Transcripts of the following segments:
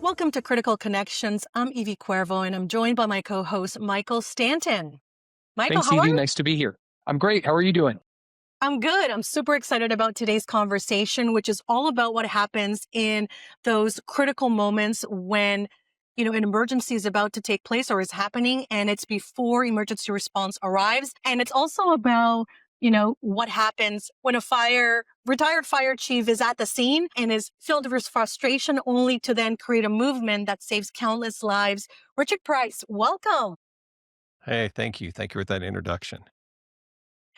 Welcome to Critical Connections. I'm Ivy Cuervo, and I'm joined by my co-host, Michael Stanton. Michael, Thanks, how are Evie. you? Nice to be here. I'm great. How are you doing? I'm good. I'm super excited about today's conversation, which is all about what happens in those critical moments when, an emergency is about to take place or is happening, and it's before emergency response arrives. And it's also about, what happens when retired fire chief is at the scene and is filled with frustration only to then create a movement that saves countless lives. Richard Price, welcome. Hey, thank you. Thank you for that introduction.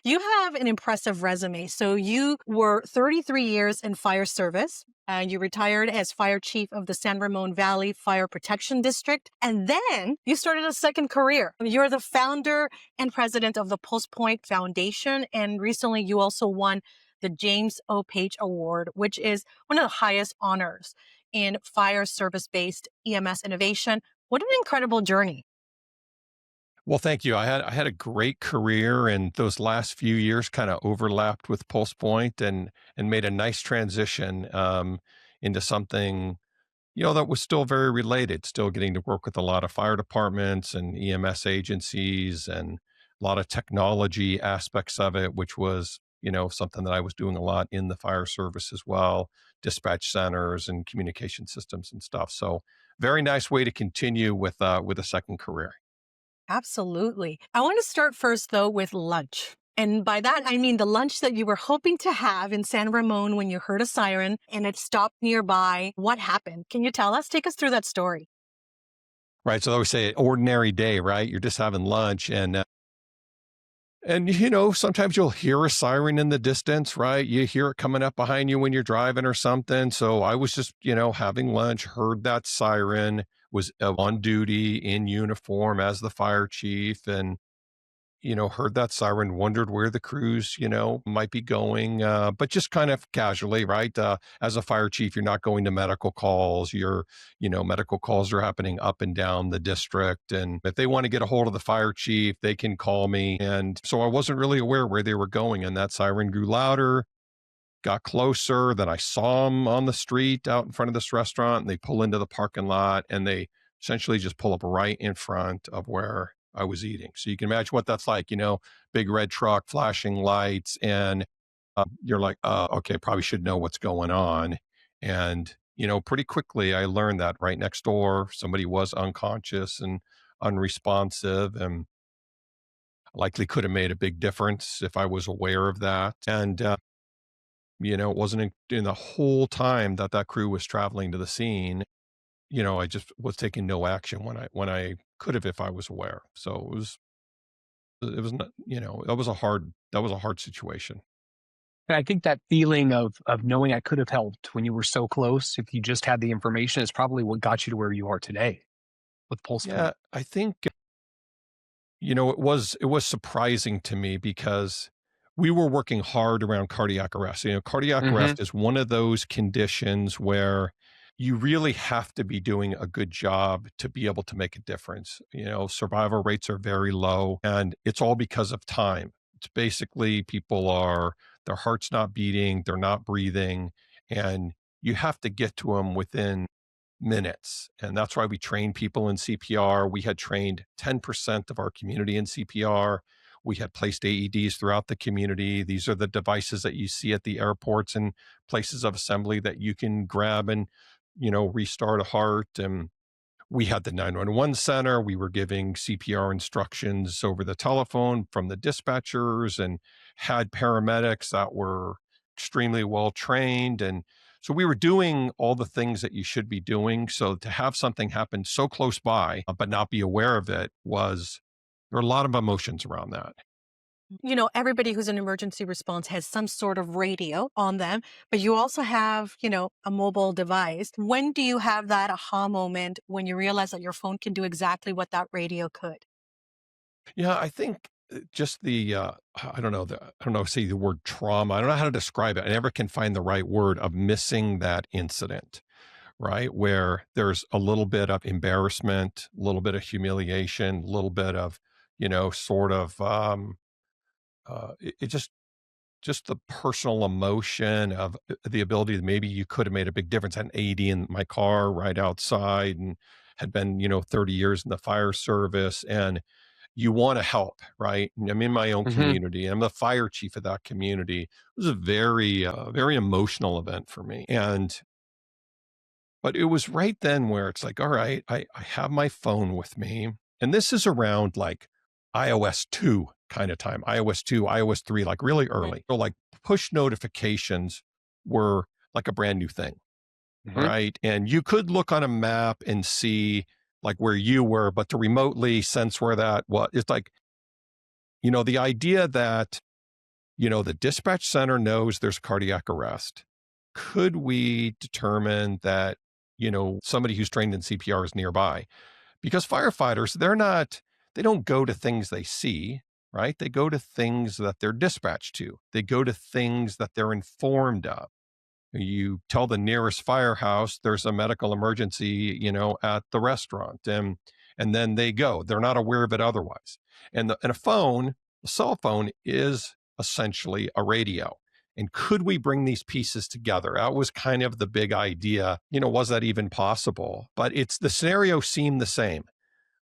You have an impressive resume. So you were 33 years in fire service, and you retired as fire chief of the San Ramon Valley Fire Protection District. And then you started a second career. You're the founder and president of the PulsePoint Foundation. And recently you also won the James O. Page Award, which is one of the highest honors in fire service-based EMS innovation. What an incredible journey. Well, thank you. I had a great career, and those last few years kind of overlapped with Pulse Point and made a nice transition into something that was still very related. Still getting to work with a lot of fire departments and EMS agencies, and a lot of technology aspects of it, which was something that I was doing a lot in the fire service as well, dispatch centers and communication systems and stuff. So, very nice way to continue with a second career. Absolutely. I want to start first, though, with lunch. And by that, I mean the lunch that you were hoping to have in San Ramon when you heard a siren and it stopped nearby. What happened? Can you tell us? Take us through that story. Right. So I always say ordinary day, right? You're just having lunch and sometimes you'll hear a siren in the distance, right? You hear it coming up behind you when you're driving or something. So I was just, having lunch, heard that siren, was on duty in uniform as the fire chief, and heard that siren, wondered where the crews, might be going, but just kind of casually, right? As a fire chief, you're not going to medical calls. Medical calls are happening up and down the district. And if they want to get a hold of the fire chief, they can call me. And so I wasn't really aware where they were going. And that siren grew louder, got closer. Then I saw them on the street out in front of this restaurant, and they pull into the parking lot, and they essentially just pull up right in front of where I was eating. So you can imagine what that's like, big red truck, flashing lights, and you're like, okay, probably should know what's going on. And, pretty quickly I learned that right next door, somebody was unconscious and unresponsive, and likely could have made a big difference if I was aware of that. And, it wasn't in the whole time that that crew was traveling to the scene. I just was taking no action when I could have if I was aware. So it was not, that was a hard situation. And I think that feeling of knowing I could have helped when you were so close, if you just had the information, is probably what got you to where you are today with Pulse Yeah, Point. I think it was surprising to me because we were working hard around cardiac arrest. Cardiac Hmm. arrest is one of those conditions where you really have to be doing a good job to be able to make a difference. Survival rates are very low, and it's all because of time. It's basically their heart's not beating, they're not breathing, and you have to get to them within minutes. And that's why we train people in CPR. We had trained 10% of our community in CPR. We had placed AEDs throughout the community. These are the devices that you see at the airports and places of assembly that you can grab and, restart a heart. And we had the 911 center. We were giving CPR instructions over the telephone from the dispatchers, and had paramedics that were extremely well trained. And so we were doing all the things that you should be doing. So to have something happen so close by, but not be aware of it, there were a lot of emotions around that. Everybody who's in emergency response has some sort of radio on them, but you also have, a mobile device. When do you have that aha moment when you realize that your phone can do exactly what that radio could? Yeah, I think just I don't know, say the word trauma. I don't know how to describe it. I never can find the right word of missing that incident, right? Where there's a little bit of embarrassment, a little bit of humiliation, a little bit of, sort of, it just just the personal emotion of the ability that maybe you could have made a big difference. I had an AED in my car right outside and had been, 30 years in the fire service, and you want to help, right? And I'm in my own Hmm. community. I'm the fire chief of that community. It was a very emotional event for me. But it was right then where it's like, all right, I have my phone with me. And this is around like iOS 2 kind of time, iOS 2, iOS 3, like really Mhm. early. So like push notifications were like a brand new thing, Hmm. right? And you could look on a map and see like where you were, but to remotely sense where that was, it's like, the idea that, the dispatch center knows there's cardiac arrest. Could we determine that, somebody who's trained in CPR is nearby? Because firefighters, they don't go to things they see, right? They go to things that they're dispatched to. They go to things that they're informed of. You tell the nearest firehouse there's a medical emergency, at the restaurant, and then they go. They're not aware of it otherwise. And a cell phone is essentially a radio. And could we bring these pieces together? That was kind of the big idea. Was that even possible? But the scenario seemed the same,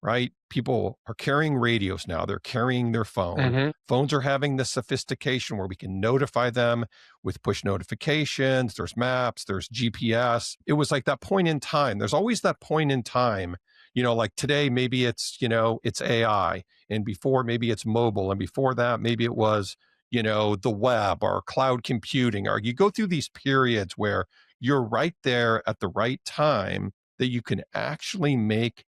right? People are carrying radios now. They're carrying their phone. Hmm. Phones are having the sophistication where we can notify them with push notifications. There's maps, there's GPS. It was like that point in time. There's always that point in time, like today, maybe it's AI. And before, maybe it's mobile. And before that, maybe it was, the web or cloud computing. Or you go through these periods where you're right there at the right time that you can actually make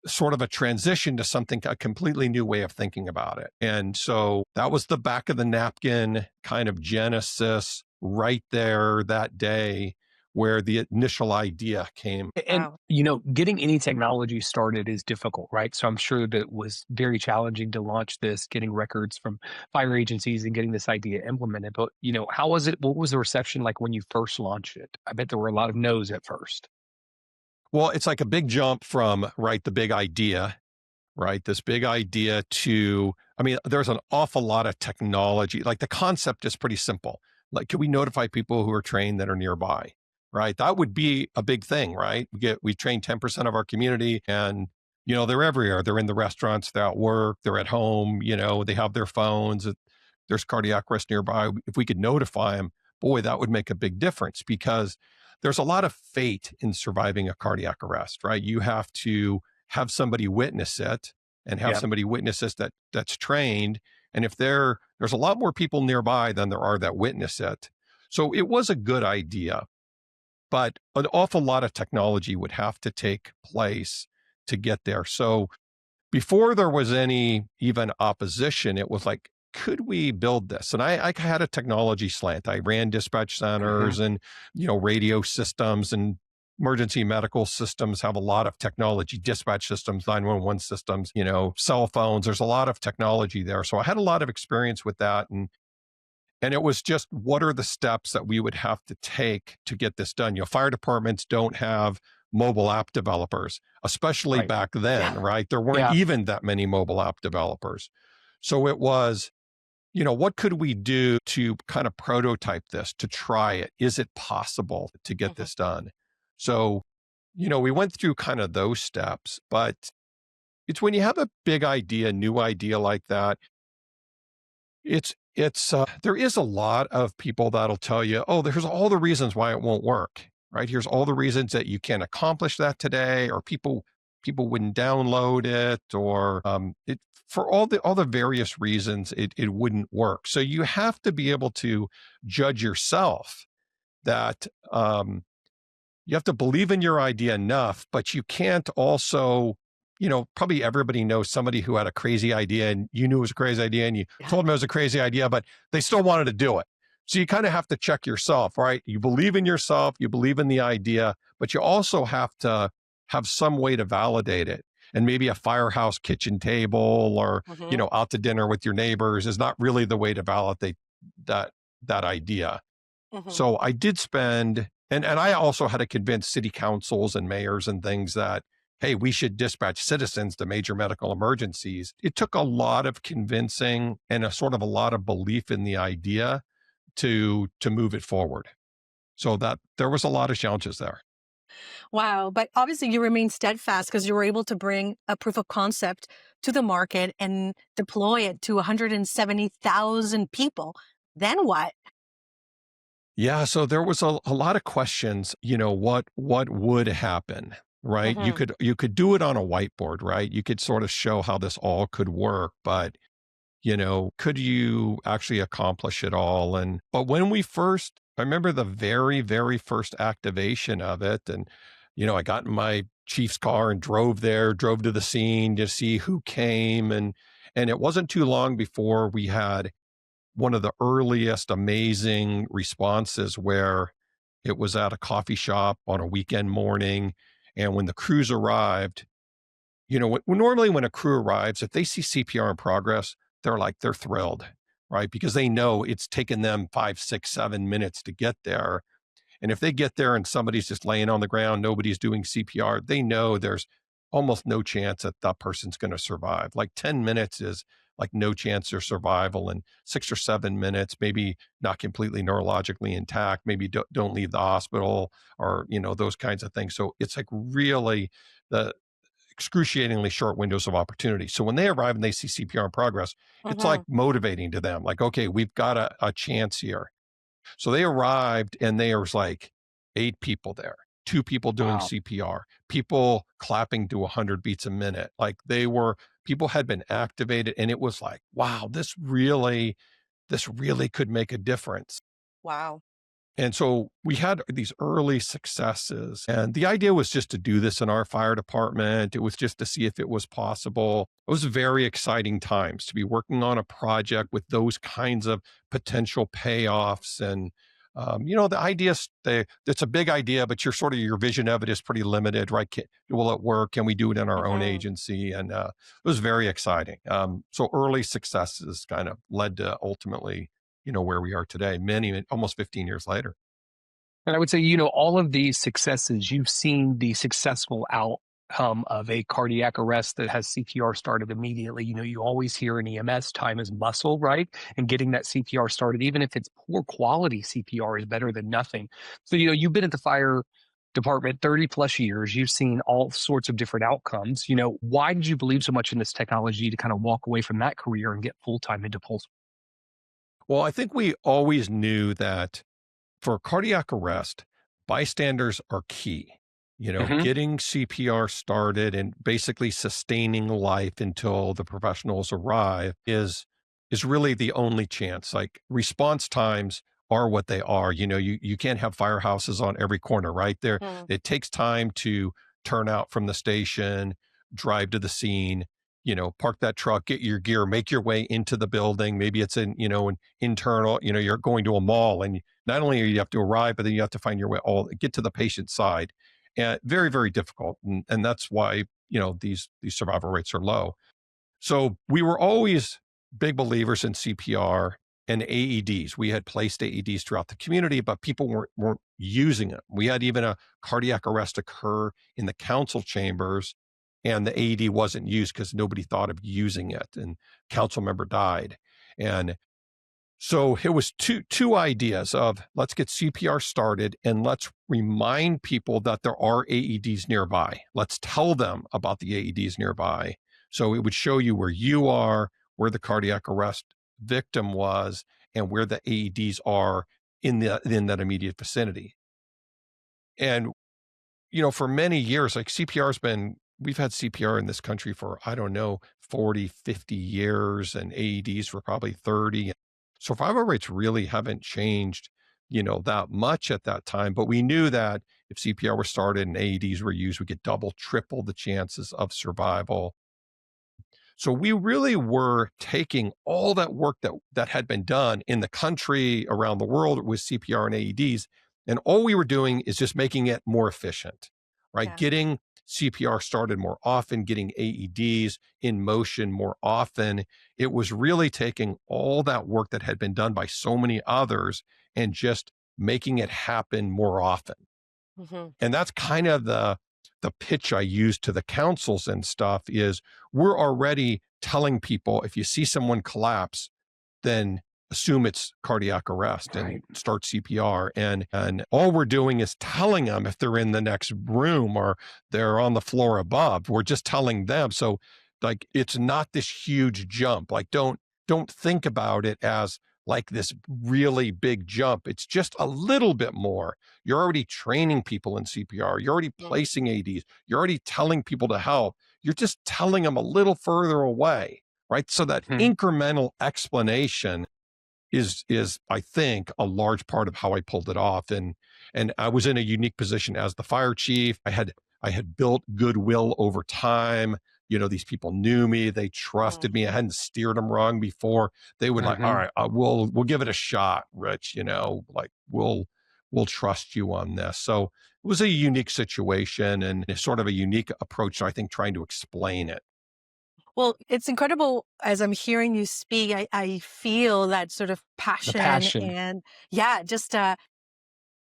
sort of a transition to something, a completely new way of thinking about it. And so that was the back of the napkin kind of genesis right there that day where the initial idea came. And, Wow. getting any technology started is difficult, right? So I'm sure that it was very challenging to launch this, getting records from fire agencies and getting this idea implemented. But, how was it? What was the reception like when you first launched it? I bet there were a lot of no's at first. Well, it's like a big jump from, right, the big idea, right? This big idea to, I mean, there's an awful lot of technology. Like the concept is pretty simple. Like, can we notify people who are trained that are nearby? Right. That would be a big thing, right? We train 10% of our community and, they're everywhere. They're in the restaurants, they're at work, they're at home, they have their phones. There's cardiac arrest nearby. If we could notify them, boy, that would make a big difference because there's a lot of fate in surviving a cardiac arrest, right? You have to have somebody witness it and have Yeah. somebody witness this that's trained. And if there's a lot more people nearby than there are that witness it. So it was a good idea, but an awful lot of technology would have to take place to get there. So before there was any even opposition, it was like, could we build this? And I had a technology slant. I ran dispatch Hmm. centers and, radio systems, and emergency medical systems have a lot of technology, dispatch systems, 911 systems, cell phones. There's a lot of technology there. So I had a lot of experience with that. And it was just, what are the steps that we would have to take to get this done? Fire departments don't have mobile app developers, especially Right. back then, Yeah. right? There weren't Yeah. even that many mobile app developers. So it was, what could we do to kind of prototype this, to try it? Is it possible to get Mhm. this done? So, we went through kind of those steps, but it's when you have a big idea, new idea like that, there is a lot of people that'll tell you, oh, there's all the reasons why it won't work, right? Here's all the reasons that you can't accomplish that today, or people wouldn't download it, or it for all the various reasons it wouldn't work. So you have to be able to judge yourself that you have to believe in your idea enough, but you can't also, probably everybody knows somebody who had a crazy idea and you knew it was a crazy idea and you Yeah. told them it was a crazy idea, but they still wanted to do it. So you kind of have to check yourself, right? You believe in yourself, you believe in the idea, but you also have to have some way to validate it. And maybe a firehouse kitchen table or, Mhm. out to dinner with your neighbors is not really the way to validate that that idea. Mhm. So I did spend, and I also had to convince city councils and mayors and things that, hey, we should dispatch citizens to major medical emergencies. It took a lot of convincing and a sort of a lot of belief in the idea to move it forward. So that there was a lot of challenges there. Wow. But obviously, you remain steadfast because you were able to bring a proof of concept to the market and deploy it to 170,000 people. Then what? Yeah, so there was a lot of questions, what would happen, right? You Hmm. could do it on a whiteboard, right? You could sort of show how this all could work, but could you actually accomplish it all? And but when I remember the very, very first activation of it, and I got in my chief's car and drove to the scene to see who came, and it wasn't too long before we had one of the earliest amazing responses where it was at a coffee shop on a weekend morning. And when the crews arrived, normally when a crew arrives, if they see CPR in progress, they're thrilled, right? Because they know it's taken them 5, 6, 7 minutes to get there. And if they get there and somebody's just laying on the ground, nobody's doing CPR, they know there's almost no chance that that person's going to survive. Like 10 minutes is like no chance of survival, and 6 or 7 minutes, maybe not completely neurologically intact, maybe don't leave the hospital, or, those kinds of things. So it's like really the excruciatingly short windows of opportunity. So when they arrive and they see CPR in progress, it's like Hmm. motivating to them. Like, okay, we've got a chance here. So they arrived and there was like 8 people there, 2 people doing Wow. CPR, people clapping to 100 beats a minute. Like people had been activated, and it was like, wow, this really could make a difference. Wow. And so we had these early successes, and the idea was just to do this in our fire department. It was just to see if it was possible. It was very exciting times to be working on a project with those kinds of potential payoffs. And, the idea, it's a big idea, but your vision of it is pretty limited, right? Will it work? Can we do it in our own Hmm. agency? And it was very exciting. So early successes kind of led to ultimately where we are today, almost 15 years later. And I would say, all of these successes, you've seen the successful outcome of a cardiac arrest that has CPR started immediately. You always hear in EMS, time is muscle, right? And getting that CPR started, even if it's poor quality CPR, is better than nothing. So, you've been at the fire department 30 plus years. You've seen all sorts of different outcomes. Why did you believe so much in this technology to kind of walk away from that career and get full time into Pulse? Well, I think we always knew that for cardiac arrest, bystanders are key. Hmm. Getting CPR started and basically sustaining life until the professionals arrive is really the only chance. Like response times are what they are. You can't have firehouses on every corner, right? There, Hmm. it takes time to turn out from the station, drive to the scene, park that truck, get your gear, make your way into the building. Maybe it's an internal, you're going to a mall, and not only are you have to arrive, but then you have to find your way get to the patient side. And very, very difficult. And that's why, these survival rates are low. So we were always big believers in CPR and AEDs. We had placed AEDs throughout the community, but people weren't using them. We had even a cardiac arrest occur in the council chambers, and the AED wasn't used because nobody thought of using it, and council member died. And so it was two ideas of let's get CPR started and let's remind people that there are AEDs nearby. Let's tell them about the AEDs nearby. So it would show you where you are, where the cardiac arrest victim was, and where the AEDs are in that immediate vicinity. And for many years, like we've had CPR in this country for, I don't know, 40, 50 years, and AEDs for probably 30. Survival rates really haven't changed, that much at that time. But we knew that if CPR was started and AEDs were used, we could double, triple the chances of survival. So we really were taking all that work that had been done in the country, around the world with CPR and AEDs, and all we were doing is just making it more efficient, right? Yeah. Getting CPR started more often, getting AEDs in motion more often. It was really taking all that work that had been done by so many others and just making it happen more often. Hmm. And that's kind of the pitch I use to the councils and stuff is we're already telling people if you see someone collapse, then assume it's cardiac arrest and start CPR. And all we're doing is telling them if they're in the next room or they're on the floor above. We're just telling them. So like it's not this huge jump. Like don't think about it as like this really big jump. It's just a little bit more. You're already training people in CPR. You're already placing AEDs. You're already telling people to help. You're just telling them a little further away, right? So that incremental explanation is I think a large part of how I pulled it off. And I was in a unique position as the fire chief. I had built goodwill over time. These people knew me, they trusted me. I hadn't steered them wrong before. They would like, all right, we'll give it a shot, Rich. Like we'll trust you on this. So it was a unique situation and sort of a unique approach to, I think, trying to explain it. Well, it's incredible as I'm hearing you speak. I feel that sort of passion. And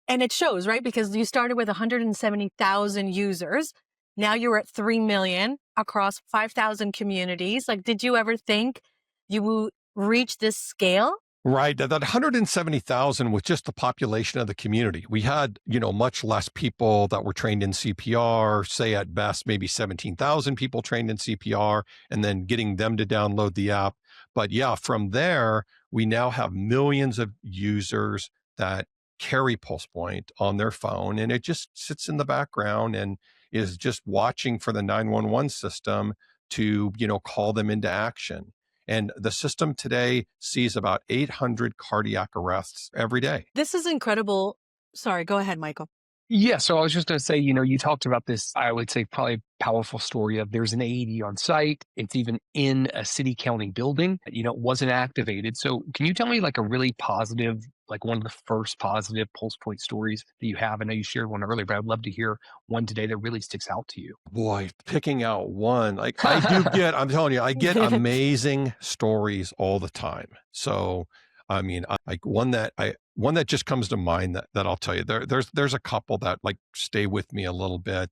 and it shows, right? Because you started with 170,000 users. Now you're at 3 million across 5,000 communities. Like, did you ever think you would reach this scale? Right. That 170,000 was just the population of the community. We had, much less people that were trained in CPR, say at best, maybe 17,000 people trained in CPR, and then getting them to download the app. But yeah, from there, we now have millions of users that carry PulsePoint on their phone, and it just sits in the background and is just watching for the 911 system to, call them into action. And the system today sees about 800 cardiac arrests every day. This is incredible. Sorry, go ahead, Michael. Yeah, so I was just going to say, you talked about this, I would say probably powerful story of there's an AED on site. It's even in a city county building, it wasn't activated. So can you tell me like a really positive, like one of the first positive PulsePoint stories that you have? I know you shared one earlier, but I'd love to hear one today that really sticks out to you. Boy, picking out one, like I'm telling you, I get amazing stories all the time. So, I mean, one that just comes to mind that I'll tell you. There's a couple that like stay with me a little bit.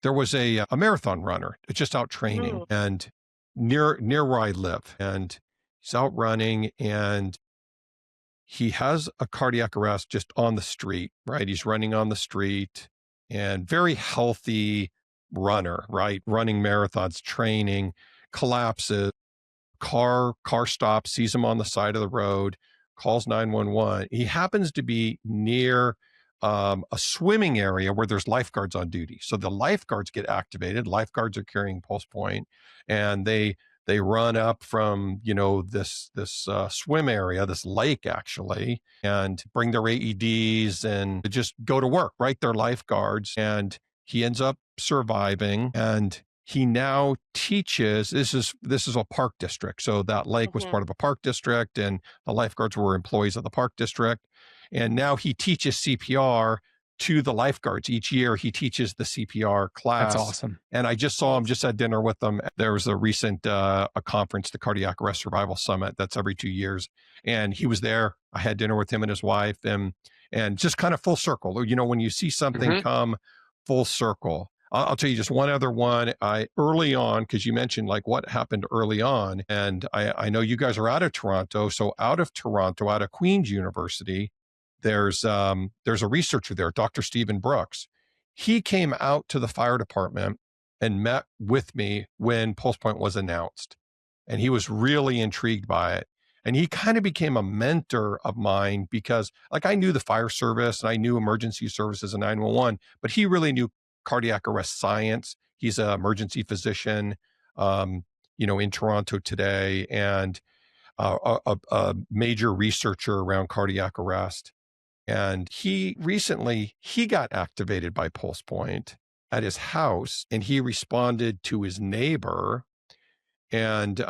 There was a marathon runner just out training and near where I live, and he's out running and he has a cardiac arrest just on the street, right? He's running on the street and very healthy runner, right? Running marathons, training, collapses. Car stops, sees him on the side of the road, calls 911. He happens to be near a swimming area where there's lifeguards on duty. So the lifeguards get activated. Lifeguards are carrying PulsePoint, and they run up from this swim area, this lake actually, and bring their AEDs and just go to work. Right, they're lifeguards, and he ends up surviving. And he now teaches, this is a park district. So that lake was part of a park district, and the lifeguards were employees of the park district. And now he teaches CPR to the lifeguards. Each year he teaches the CPR class. That's awesome. And I just saw him, just had dinner with them. There was a recent a conference, the Cardiac Arrest Survival Summit. That's every 2 years. And he was there. I had dinner with him and his wife, and just kind of full circle. When you see something come full circle. I'll tell you just one other one. Early on, because you mentioned like what happened early on, and I know you guys are out of Toronto. So out of Toronto, out of Queen's University, there's a researcher there, Dr. Stephen Brooks. He came out to the fire department and met with me when PulsePoint was announced, and he was really intrigued by it. And he kind of became a mentor of mine because, like, I knew the fire service and I knew emergency services and 911, but he really knew cardiac arrest science. He's an emergency physician, in Toronto today, and a major researcher around cardiac arrest. And he got activated by PulsePoint at his house, and he responded to his neighbor, and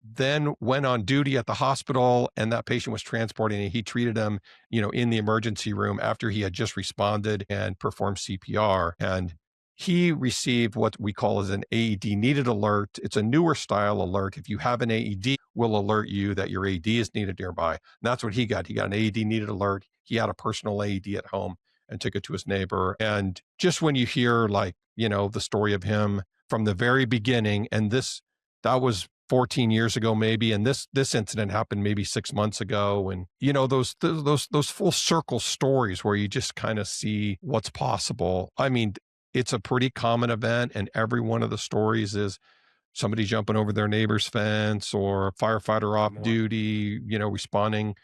then went on duty at the hospital, and that patient was transported, and he treated him, in the emergency room after he had just responded and performed CPR. And he received what we call as an AED needed alert. It's a newer style alert. If you have an AED, will alert you that your AED is needed nearby. And that's what he got. He got an AED needed alert. He had a personal AED at home, and took it to his neighbor. And just when you hear like, the story of him from the very beginning, and that was 14 years ago maybe, and this incident happened maybe 6 months ago, and those full circle stories where you just kind of see what's possible. I mean, it's a pretty common event, and every one of the stories is somebody jumping over their neighbor's fence, or a firefighter off More. duty, responding,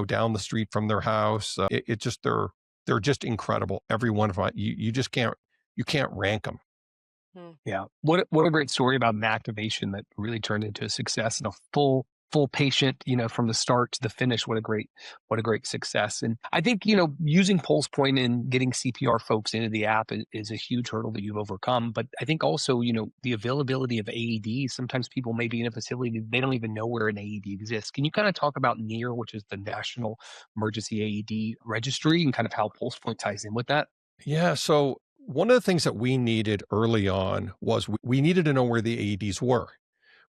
down the street from their house. It just they're just incredible. Every one of them, you just can't rank them. Yeah. What a great story about an activation that really turned into a success and a full patient, from the start to the finish. What a great success. And I think, using PulsePoint and getting CPR folks into the app is a huge hurdle that you've overcome. But I think also, the availability of AEDs. Sometimes people may be in a facility, they don't even know where an AED exists. Can you kind of talk about NEAR, which is the National Emergency AED Registry, and kind of how PulsePoint ties in with that? Yeah. So one of the things that we needed early on was we needed to know where the AEDs were,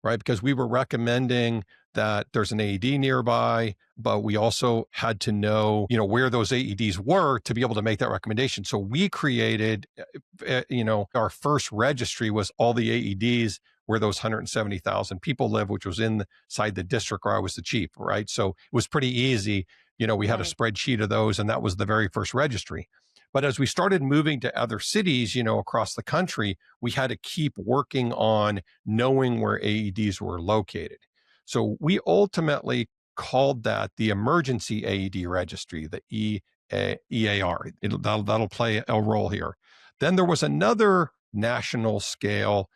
right? Because we were recommending that there's an AED nearby, but we also had to know, where those AEDs were to be able to make that recommendation. So we created, our first registry was all the AEDs where those 170,000 people live, which was inside the district where I was the chief, right? So it was pretty easy. We had a Right. spreadsheet of those, and that was the very first registry. But as we started moving to other cities, across the country, we had to keep working on knowing where AEDs were located. So we ultimately called that the Emergency AED Registry, the EAR. That'll play a role here. Then there was another national scale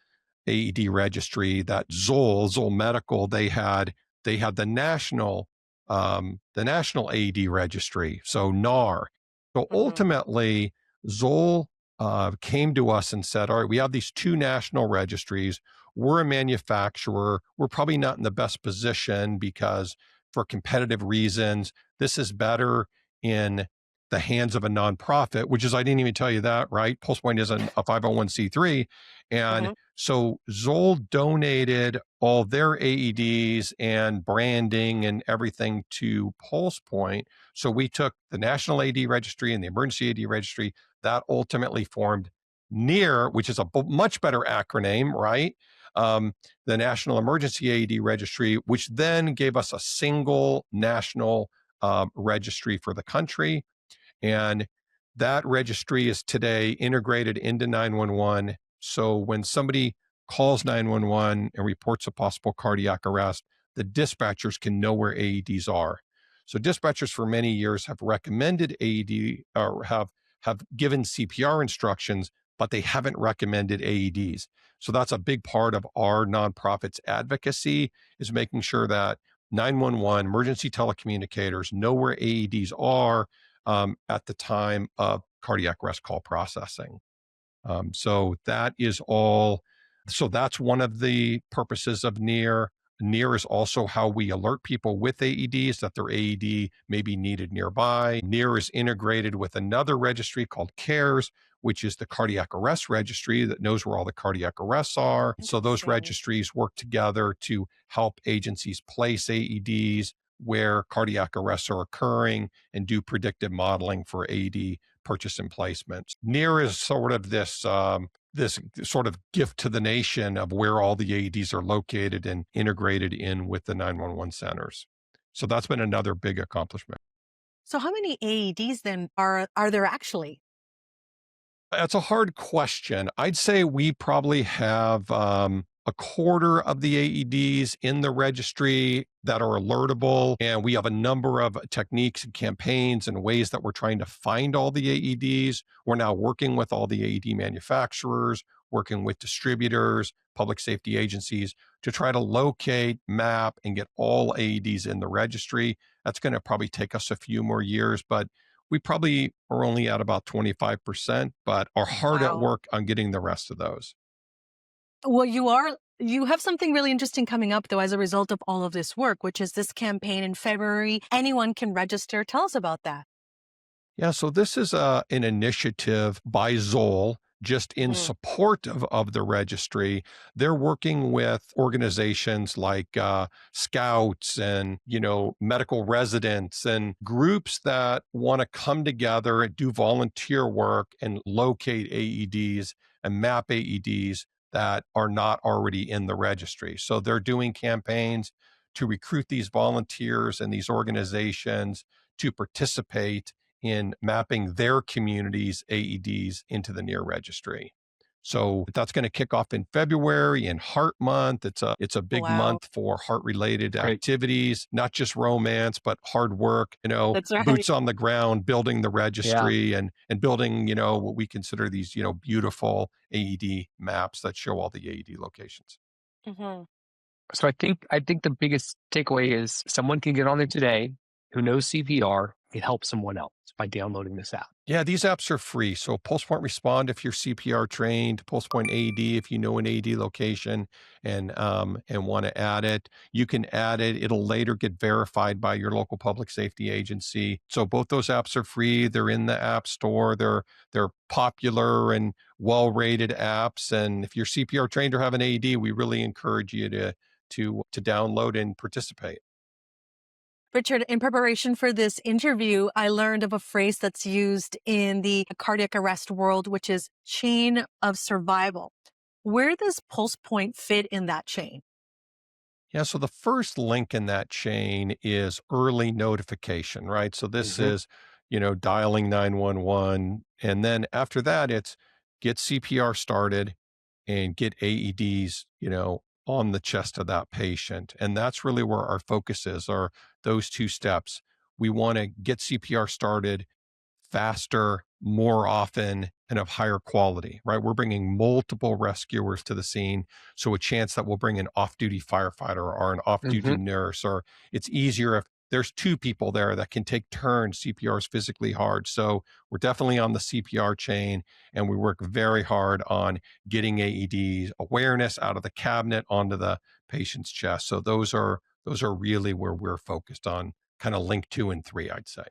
AED registry that Zoll Medical, they had the national AED registry, so NAR. So Mhm. ultimately, Zoll came to us and said, all right, we have these two national registries. We're a manufacturer. We're probably not in the best position because for competitive reasons, this is better in the hands of a nonprofit, which is, I didn't even tell you that, right? PulsePoint is a 501c3. And Mhm. so Zoll donated all their AEDs and branding and everything to PulsePoint. So we took the National AED Registry and the Emergency AED Registry. That ultimately formed NEAR, which is a much better acronym, right? The National Emergency AED Registry, which then gave us a single national registry for the country. And that registry is today integrated into 911. So when somebody calls 911 and reports a possible cardiac arrest, the dispatchers can know where AEDs are. So dispatchers for many years have recommended AED, or have given CPR instructions, but they haven't recommended AEDs. So that's a big part of our nonprofit's advocacy, is making sure that 911 emergency telecommunicators know where AEDs are at the time of cardiac arrest call processing. So that is all. So that's one of the purposes of NEAR. NEAR is also how we alert people with AEDs that their AED may be needed nearby. NEAR is integrated with another registry called CARES, which is the cardiac arrest registry that knows where all the cardiac arrests are. So those Interesting. registries work together to help agencies place AEDs where cardiac arrests are occurring and do predictive modeling for AED purchase and placements. NEAR is sort of this sort of gift to the nation of where all the AEDs are located and integrated in with the 911 centers. So that's been another big accomplishment. So how many AEDs then are there actually? That's a hard question. I'd say we probably have a quarter of the AEDs in the registry that are alertable. And we have a number of techniques and campaigns and ways that we're trying to find all the AEDs. We're now working with all the AED manufacturers, working with distributors, public safety agencies to try to locate, map, and get all AEDs in the registry. That's going to probably take us a few more years, but we probably are only at about 25%, but are hard at Wow. work on getting the rest of those. Well, you have something really interesting coming up though as a result of all of this work, which is this campaign in February. Anyone can register. Tell us about that. Yeah, so this is an initiative by Zoll just in Mhm. support of the registry, they're working with organizations like scouts and, medical residents and groups that want to come together and do volunteer work and locate AEDs and map AEDs that are not already in the registry. So they're doing campaigns to recruit these volunteers and these organizations to participate in mapping their community's AEDs into the near registry. So that's going to kick off in February in Heart Month. It's a big Wow. month for heart-related Great. activities, not just romance, but hard work, That's right. boots on the ground, building the Yeah. registry and building, what we consider these, beautiful AED maps that show all the AED locations. Mhm. So I think the biggest takeaway is someone can get on there today who knows CPR and help someone else by downloading this app. Yeah, these apps are free. So PulsePoint Respond if you're CPR trained, PulsePoint AED if you know an AED location and want to add it. You can add it. It'll later get verified by your local public safety agency. So both those apps are free. They're in the App Store. They're popular and well-rated apps. And if you're CPR trained or have an AED, we really encourage you to download and participate. Richard, in preparation for this interview, I learned of a phrase that's used in the cardiac arrest world, which is chain of survival. Where does Pulse Point fit in that chain? Yeah, so the first link in that chain is early notification, right? So this Hmm. is, dialing 911. And then after that, it's get CPR started and get AEDs, on the chest of that patient. And that's really where our focus is, are those two steps. We want to get CPR started faster, more often, and of higher quality, right? We're bringing multiple rescuers to the scene. So a chance that we'll bring an off-duty firefighter or an off-duty Hmm. nurse, or it's easier if there's two people there that can take turns. CPR is physically hard. So we're definitely on the CPR chain, and we work very hard on getting AEDs awareness out of the cabinet onto the patient's chest. So those are really where we're focused on, kind of link 2 and 3, I'd say.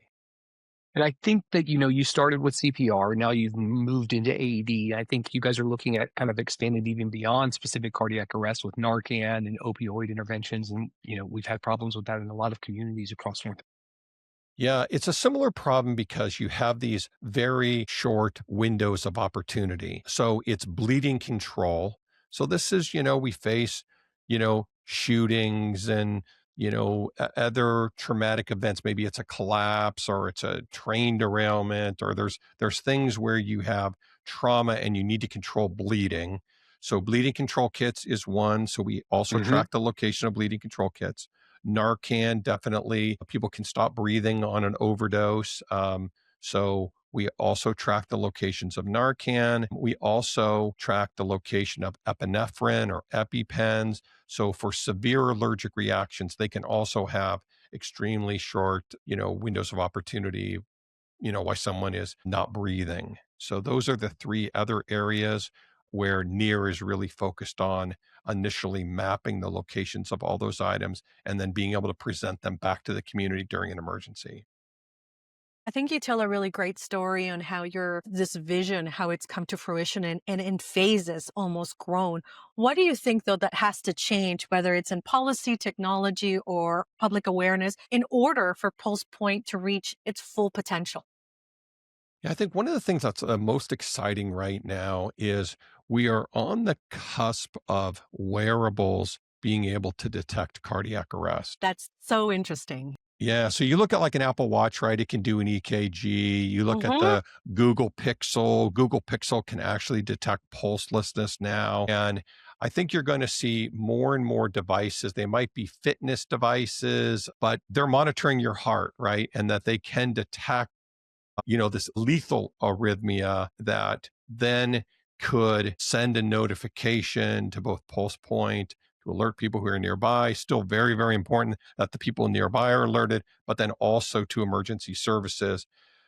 And I think that, you started with CPR, now you've moved into AED. I think you guys are looking at kind of expanding even beyond specific cardiac arrest with Narcan and opioid interventions. And, we've had problems with that in a lot of communities across North. Yeah, it's a similar problem because you have these very short windows of opportunity. So it's bleeding control. So this is, we face, shootings and, other traumatic events. Maybe it's a collapse or it's a train derailment, or there's things where you have trauma and you need to control bleeding. So bleeding control kits is one. So we also Hmm. track the location of bleeding control kits. Narcan, definitely. People can stop breathing on an overdose. So we also track the locations of Narcan. We also track the location of epinephrine or EpiPens. So for severe allergic reactions, they can also have extremely short, windows of opportunity, why someone is not breathing. So those are the three other areas where NEAR is really focused on initially mapping the locations of all those items and then being able to present them back to the community during an emergency. I think you tell a really great story on how this vision, how it's come to fruition and in phases almost grown. What do you think, though, that has to change, whether it's in policy, technology, or public awareness, in order for Pulse Point to reach its full potential? Yeah, I think one of the things that's most exciting right now is we are on the cusp of wearables being able to detect cardiac arrest. That's so interesting. Yeah, so you look at like an Apple Watch, right? It can do an EKG. You look at Hmm. the Google Pixel. Google Pixel can actually detect pulselessness now. And I think you're going to see more and more devices. They might be fitness devices, but they're monitoring your heart, right? And that they can detect, this lethal arrhythmia that then could send a notification to both PulsePoint to alert people who are nearby. Still very, very important that the people nearby are alerted, but then also to emergency services.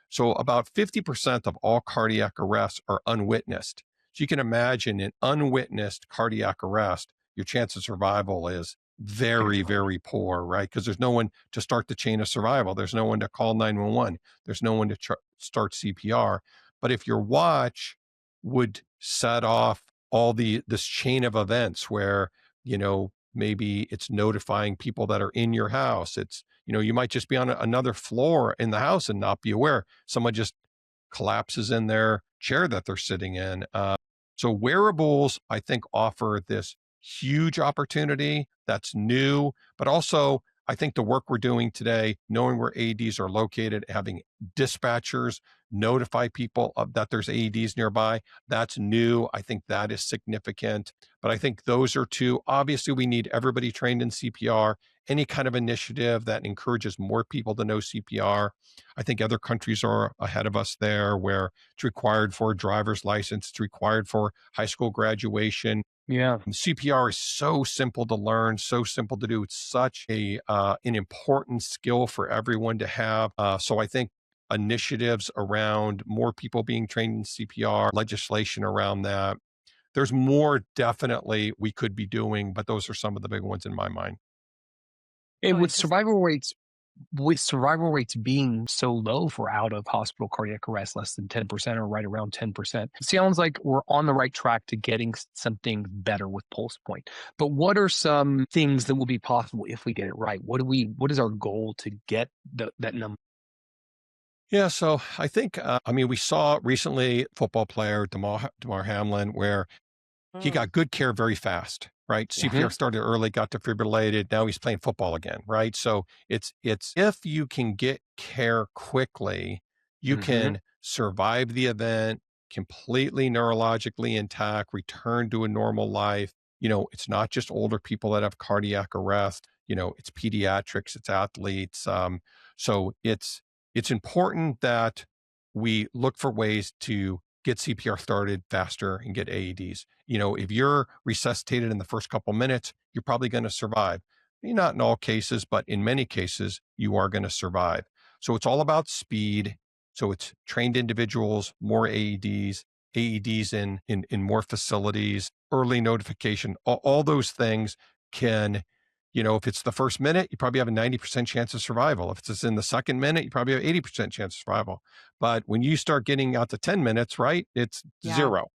So about 50% of all cardiac arrests are unwitnessed. So you can imagine an unwitnessed cardiac arrest, your chance of survival is Very very, low. very poor, right? Because there's no one to start the chain of survival. There's no one to call 911. There's no one to start CPR. But if your watch would set off all this chain of events where, maybe it's notifying people that are in your house. It's, you might just be on another floor in the house and not be aware. Someone just collapses in their chair that they're sitting in. So wearables, I think, offer this huge opportunity that's new, but also I think the work we're doing today, knowing where AEDs are located, having dispatchers notify people that there's AEDs nearby, that's new. I think that is significant. But I think those are two. Obviously, we need everybody trained in CPR, any kind of initiative that encourages more people to know CPR. I think other countries are ahead of us there where it's required for a driver's license, it's required for high school graduation. Yeah. CPR is so simple to learn, so simple to do. It's such an important skill for everyone to have. So I think initiatives around more people being trained in CPR, legislation around that. There's more definitely we could be doing, but those are some of the big ones in my mind. And Choices. with survival rates being so low for out of hospital cardiac arrest, less than 10% or right around 10%, it sounds like we're on the right track to getting something better with PulsePoint. But what are some things that will be possible if we get it right? What is our goal to get that number? Yeah, so I think, we saw recently football player Damar Hamlin, where he Mm, got good care very fast, right? Yeah. CPR started early, got defibrillated. Now he's playing football again, right? So it's if you can get care quickly, you Hmm. can survive the event completely neurologically intact, return to a normal life. It's not just older people that have cardiac arrest. It's pediatrics, it's athletes. So it's important that we look for ways to get CPR started faster and get AEDs. If you're resuscitated in the first couple minutes, you're probably going to survive. Not in all cases, but in many cases, you are going to survive. So it's all about speed. So it's trained individuals, more AEDs, AEDs in more facilities, early notification, all those things can, if it's the first minute, you probably have a 90% chance of survival. If it's in the second minute, you probably have 80% chance of survival. But when you start getting out to 10 minutes, right, it's yeah. zero.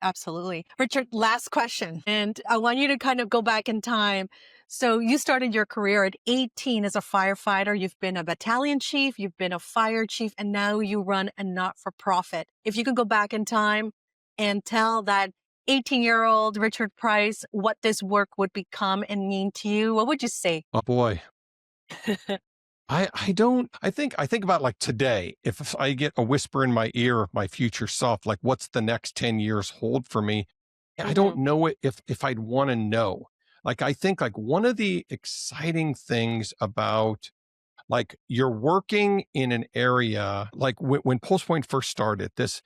Absolutely. Richard, last question. And I want you to kind of go back in time. So you started your career at 18 as a firefighter. You've been a battalion chief, you've been a fire chief, and now you run a not-for-profit. If you could go back in time and tell that 18-year-old Richard Price what this work would become and mean to you, what would you say? Oh boy. I think about like today, if I get a whisper in my ear of my future self, like what's the next 10 years hold for me? I don't Hmm. know if I'd want to know. Like I think like one of the exciting things about like you're working in an area like when PulsePoint first started, this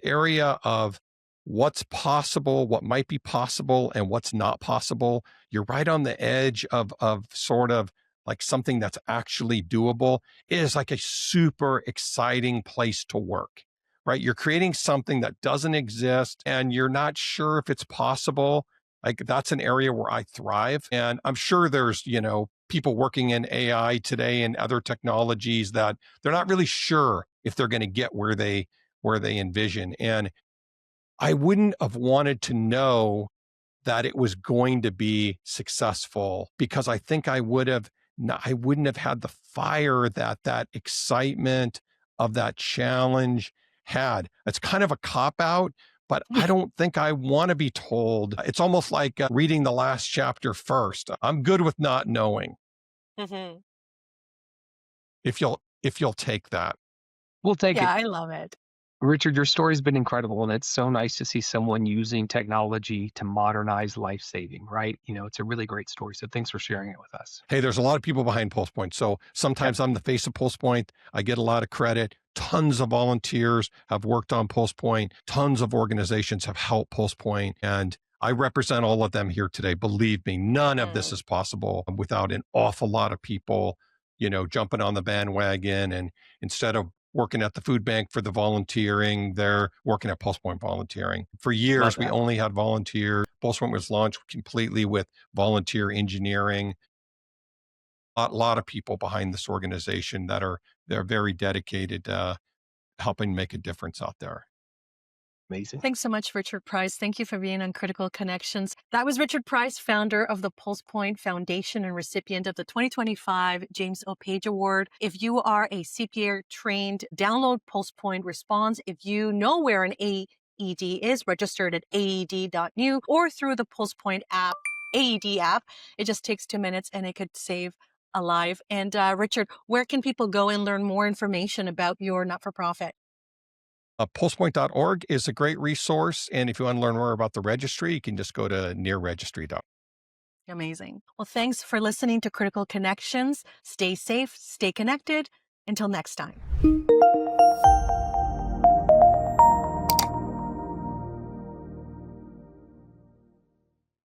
area of what's possible, what might be possible, and what's not possible. You're right on the edge of sort of like something that's actually doable. It is like a super exciting place to work, right? You're creating something that doesn't exist and you're not sure if it's possible. Like that's an area where I thrive. And I'm sure there's, people working in AI today and other technologies that they're not really sure if they're going to get where they envision. And I wouldn't have wanted to know that it was going to be successful because I think I wouldn't have had the fire that excitement of that challenge had. It's kind of a cop out, but I don't think I want to be told. It's almost like reading the last chapter first. I'm good with not knowing Hmm. if you'll take that. We'll take Yeah, it. I love it. Richard, your story's been incredible, and it's so nice to see someone using technology to modernize life saving, right? It's a really great story. So thanks for sharing it with us. Hey, there's a lot of people behind PulsePoint. So Yep. sometimes I'm the face of PulsePoint. I get a lot of credit. Tons of volunteers have worked on PulsePoint. Tons of organizations have helped PulsePoint. And I represent all of them here today. Believe me, none of this Mm. is possible without an awful lot of people, jumping on the bandwagon. And instead of working at the food bank for the volunteering, they're working at PulsePoint volunteering. For Love years, we that. only had volunteers. PulsePoint was launched completely with volunteer engineering. A lot of people behind this organization they're very dedicated helping make a difference out there. Amazing. Thanks so much, Richard Price. Thank you for being on Critical Connections. That was Richard Price, founder of the PulsePoint Foundation and recipient of the 2025 James O. Page Award. If you are a CPR-trained, download PulsePoint Response. If you know where an AED is, registered at aed.new or through the PulsePoint app, AED app. It just takes 2 minutes and it could save a life. And Richard, where can people go and learn more information about your not-for-profit? PulsePoint.org is a great resource. And if you want to learn more about the registry, you can just go to nearregistry.org. Amazing. Well, thanks for listening to Critical Connections. Stay safe, stay connected. Until next time.